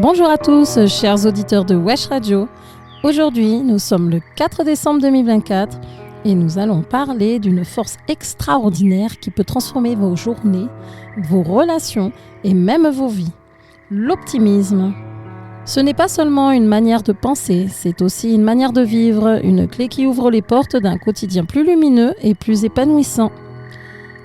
Bonjour à tous, chers auditeurs de Wesh Radio. Aujourd'hui, nous sommes le 4 décembre 2024 et nous allons parler d'une force extraordinaire qui peut transformer vos journées, vos relations et même vos vies. L'optimisme. Ce n'est pas seulement une manière de penser, c'est aussi une manière de vivre, une clé qui ouvre les portes d'un quotidien plus lumineux et plus épanouissant.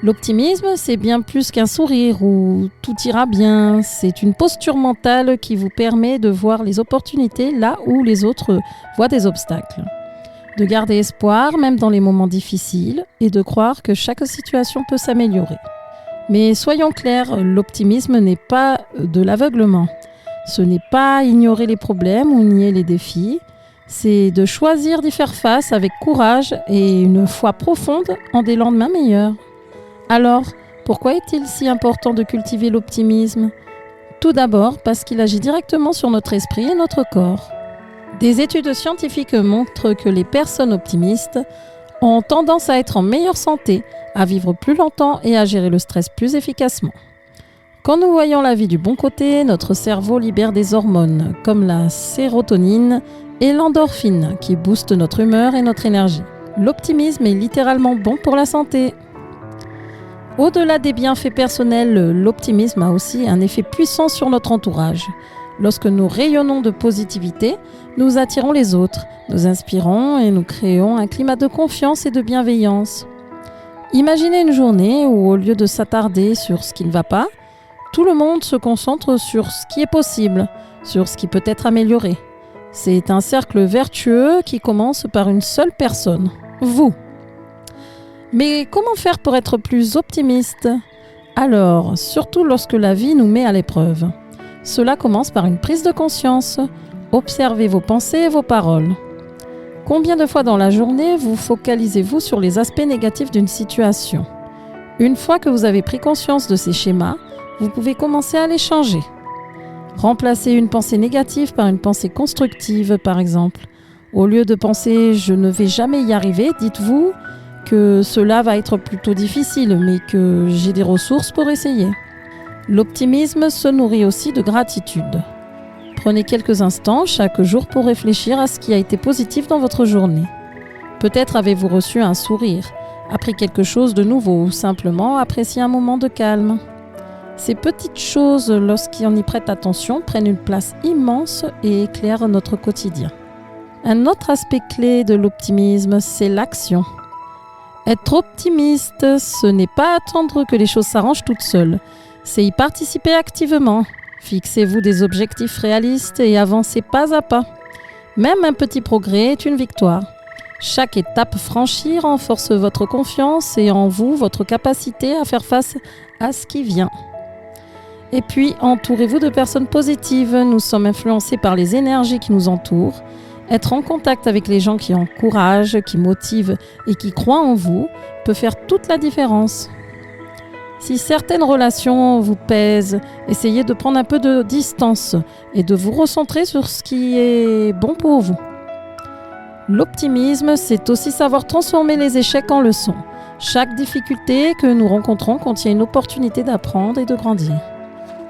L'optimisme, c'est bien plus qu'un sourire où tout ira bien. C'est une posture mentale qui vous permet de voir les opportunités là où les autres voient des obstacles. De garder espoir, même dans les moments difficiles, et de croire que chaque situation peut s'améliorer. Mais soyons clairs, l'optimisme n'est pas de l'aveuglement. Ce n'est pas ignorer les problèmes ou nier les défis. C'est de choisir d'y faire face avec courage et une foi profonde en des lendemains meilleurs. Alors, pourquoi est-il si important de cultiver l'optimisme ? Tout d'abord parce qu'il agit directement sur notre esprit et notre corps. Des études scientifiques montrent que les personnes optimistes ont tendance à être en meilleure santé, à vivre plus longtemps et à gérer le stress plus efficacement. Quand nous voyons la vie du bon côté, notre cerveau libère des hormones comme la sérotonine et l'endorphine qui boostent notre humeur et notre énergie. L'optimisme est littéralement bon pour la santé. Au-delà des bienfaits personnels, l'optimisme a aussi un effet puissant sur notre entourage. Lorsque nous rayonnons de positivité, nous attirons les autres, nous inspirons et nous créons un climat de confiance et de bienveillance. Imaginez une journée où, au lieu de s'attarder sur ce qui ne va pas, tout le monde se concentre sur ce qui est possible, sur ce qui peut être amélioré. C'est un cercle vertueux qui commence par une seule personne, vous. Mais comment faire pour être plus optimiste ? Alors, surtout lorsque la vie nous met à l'épreuve. Cela commence par une prise de conscience. Observez vos pensées et vos paroles. Combien de fois dans la journée vous focalisez-vous sur les aspects négatifs d'une situation ? Une fois que vous avez pris conscience de ces schémas, vous pouvez commencer à les changer. Remplacez une pensée négative par une pensée constructive, par exemple. Au lieu de penser « je ne vais jamais y arriver », dites-vous que cela va être plutôt difficile, mais que j'ai des ressources pour essayer. L'optimisme se nourrit aussi de gratitude. Prenez quelques instants chaque jour pour réfléchir à ce qui a été positif dans votre journée. Peut-être avez-vous reçu un sourire, appris quelque chose de nouveau ou simplement apprécié un moment de calme. Ces petites choses, lorsqu'on y prête attention, prennent une place immense et éclairent notre quotidien. Un autre aspect clé de l'optimisme, c'est l'action. Être optimiste, ce n'est pas attendre que les choses s'arrangent toutes seules, c'est y participer activement. Fixez-vous des objectifs réalistes et avancez pas à pas. Même un petit progrès est une victoire. Chaque étape franchie renforce votre confiance et en vous votre capacité à faire face à ce qui vient. Et puis, entourez-vous de personnes positives. Nous sommes influencés par les énergies qui nous entourent. Être en contact avec les gens qui encouragent, qui motivent et qui croient en vous peut faire toute la différence. Si certaines relations vous pèsent, essayez de prendre un peu de distance et de vous recentrer sur ce qui est bon pour vous. L'optimisme, c'est aussi savoir transformer les échecs en leçons. Chaque difficulté que nous rencontrons contient une opportunité d'apprendre et de grandir.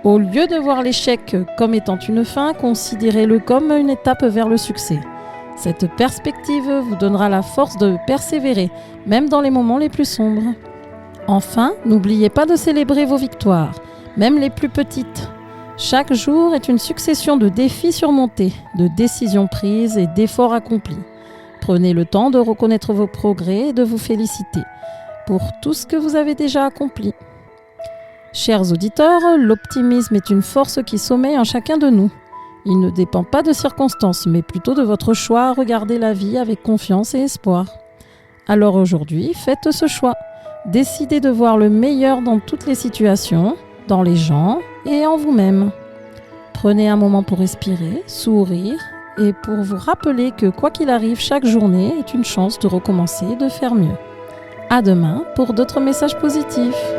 Au lieu de voir l'échec comme étant une fin, considérez-le comme une étape vers le succès. Cette perspective vous donnera la force de persévérer, même dans les moments les plus sombres. Enfin, n'oubliez pas de célébrer vos victoires, même les plus petites. Chaque jour est une succession de défis surmontés, de décisions prises et d'efforts accomplis. Prenez le temps de reconnaître vos progrès et de vous féliciter pour tout ce que vous avez déjà accompli. Chers auditeurs, l'optimisme est une force qui sommeille en chacun de nous. Il ne dépend pas de circonstances, mais plutôt de votre choix à regarder la vie avec confiance et espoir. Alors aujourd'hui, faites ce choix. Décidez de voir le meilleur dans toutes les situations, dans les gens et en vous-même. Prenez un moment pour respirer, sourire et pour vous rappeler que quoi qu'il arrive, chaque journée est une chance de recommencer et de faire mieux. À demain pour d'autres messages positifs.